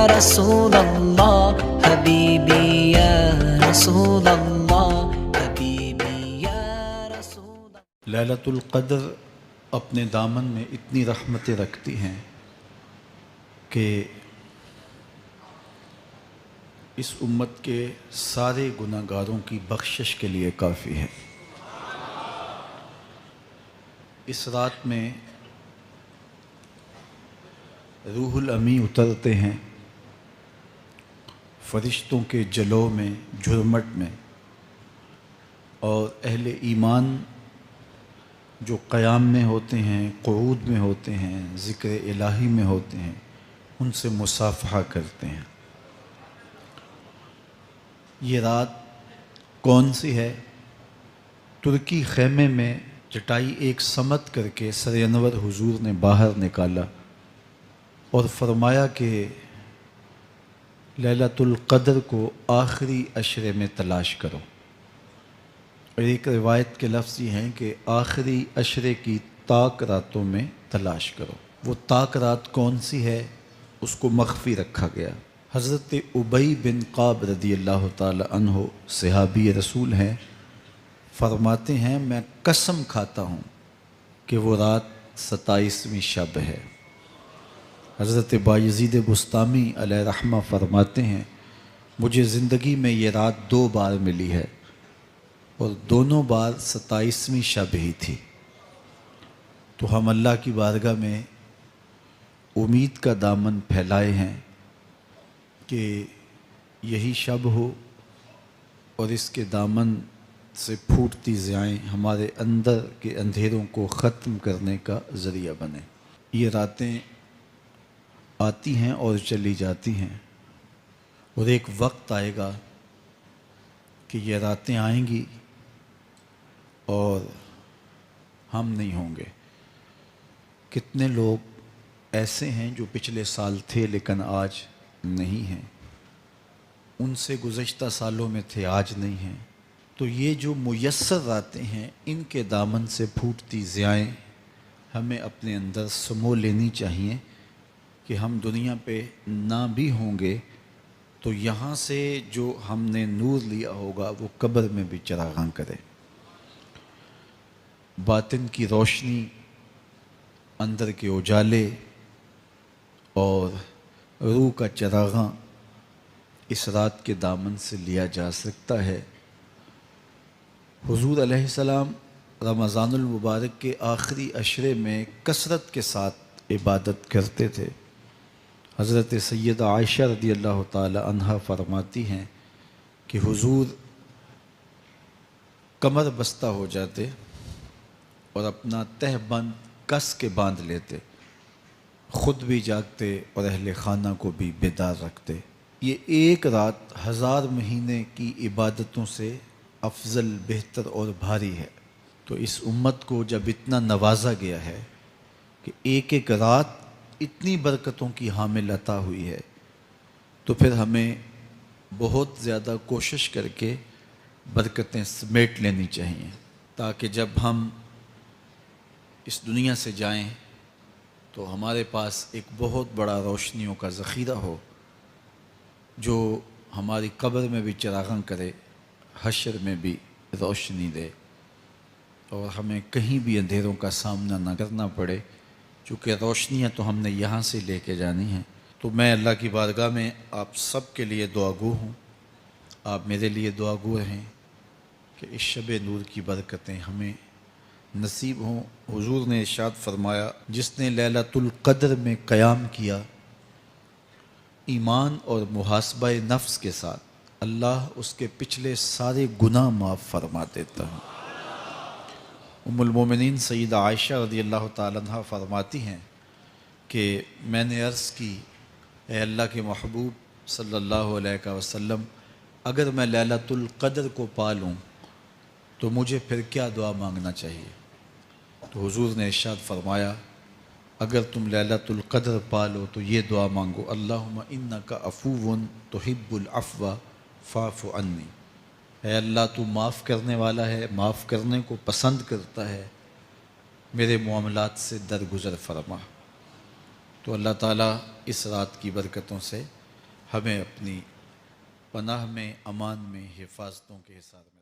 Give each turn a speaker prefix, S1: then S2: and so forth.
S1: رسول اللہ حبیبی یا رسول اللہ حبیبی یا رسول اللہ۔
S2: لیلۃ القدر اپنے دامن میں اتنی رحمتیں رکھتی ہیں کہ اس امت کے سارے گناہ گاروں کی بخشش کے لیے کافی ہے۔ اس رات میں روح الامی اترتے ہیں فرشتوں کے جلو میں، جھرمٹ میں، اور اہل ایمان جو قیام میں ہوتے ہیں، قعود میں ہوتے ہیں، ذکر الہی میں ہوتے ہیں، ان سے مصافحہ کرتے ہیں۔ یہ رات کون سی ہے؟ ترکی خیمے میں چٹائی ایک سمت کر کے سر انور حضور نے باہر نکالا اور فرمایا کہ لیلۃ القدر کو آخری عشرے میں تلاش کرو۔ اور ایک روایت کے لفظ یہ ہیں کہ آخری عشرے کی تاک راتوں میں تلاش کرو۔ وہ تاک رات کون سی ہے؟ اس کو مخفی رکھا گیا۔ حضرت ابی بن کعب رضی اللہ تعالی عنہ صحابی رسول ہیں، فرماتے ہیں میں قسم کھاتا ہوں کہ وہ رات 27ویں شب ہے۔ حضرت بایزید بسطامی علیہ رحمہ فرماتے ہیں مجھے زندگی میں یہ رات 2 بار ملی ہے اور دونوں بار 27ویں شب ہی تھی۔ تو ہم اللہ کی بارگاہ میں امید کا دامن پھیلائے ہیں کہ یہی شب ہو اور اس کے دامن سے پھوٹتی ضیائیں ہمارے اندر کے اندھیروں کو ختم کرنے کا ذریعہ بنے۔ یہ راتیں آتی ہیں اور چلی جاتی ہیں، اور ایک وقت آئے گا کہ یہ راتیں آئیں گی اور ہم نہیں ہوں گے۔ کتنے لوگ ایسے ہیں جو پچھلے سال تھے لیکن آج نہیں ہیں، ان سے گزشتہ سالوں میں تھے آج نہیں ہیں۔ تو یہ جو میسر راتیں ہیں ان کے دامن سے پھوٹتی ضیائیں ہمیں اپنے اندر سمو لینی چاہیے کہ ہم دنیا پہ نہ بھی ہوں گے تو یہاں سے جو ہم نے نور لیا ہوگا وہ قبر میں بھی چراغاں کرے۔ باطن کی روشنی، اندر کے اجالے اور روح کا چراغاں اس رات کے دامن سے لیا جا سکتا ہے۔ حضور علیہ السلام رمضان المبارک کے آخری عشرے میں کثرت کے ساتھ عبادت کرتے تھے۔ حضرت سیدہ عائشہ رضی اللہ تعالی عنہا فرماتی ہیں کہ حضور کمر بستہ ہو جاتے اور اپنا تہ بند کس کے باندھ لیتے، خود بھی جاگتے اور اہل خانہ کو بھی بیدار رکھتے۔ یہ ایک رات 1000 مہینے کی عبادتوں سے افضل، بہتر اور بھاری ہے۔ تو اس امت کو جب اتنا نوازا گیا ہے کہ ایک ایک رات اتنی برکتوں کی حامل عطا ہوئی ہے، تو پھر ہمیں بہت زیادہ کوشش کر کے برکتیں سمیٹ لینی چاہیے تاکہ جب ہم اس دنیا سے جائیں تو ہمارے پاس ایک بہت بڑا روشنیوں کا ذخیرہ ہو جو ہماری قبر میں بھی چراغاں کرے، حشر میں بھی روشنی دے، اور ہمیں کہیں بھی اندھیروں کا سامنا نہ کرنا پڑے، چونکہ روشنیاں تو ہم نے یہاں سے لے کے جانی ہیں۔ تو میں اللہ کی بارگاہ میں آپ سب کے لیے دعا گو ہوں، آپ میرے لیے دعا گو رہیں کہ اس شب نور کی برکتیں ہمیں نصیب ہوں۔ حضور نے ارشاد فرمایا جس نے لیلۃ القدر میں قیام کیا ایمان اور محاسبہ نفس کے ساتھ، اللہ اس کے پچھلے سارے گناہ معاف فرما دیتا ہے۔ ام المومنین سیدہ عائشہ رضی اللہ تعالی عنہ فرماتی ہیں کہ میں نے عرض کی اے اللہ کے محبوب صلی اللہ علیہ وسلم، اگر میں لیلۃ القدر کو پا لوں تو مجھے پھر کیا دعا مانگنا چاہیے؟ تو حضور نے ارشاد فرمایا اگر تم لیلۃ القدر پا لو تو یہ دعا مانگو، اللہم انک عفو تحب العفو فاعف عنی۔ اے اللہ تو معاف کرنے والا ہے، معاف کرنے کو پسند کرتا ہے، میرے معاملات سے درگزر فرما۔ تو اللہ تعالیٰ اس رات کی برکتوں سے ہمیں اپنی پناہ میں، امان میں، حفاظتوں کے حصار میں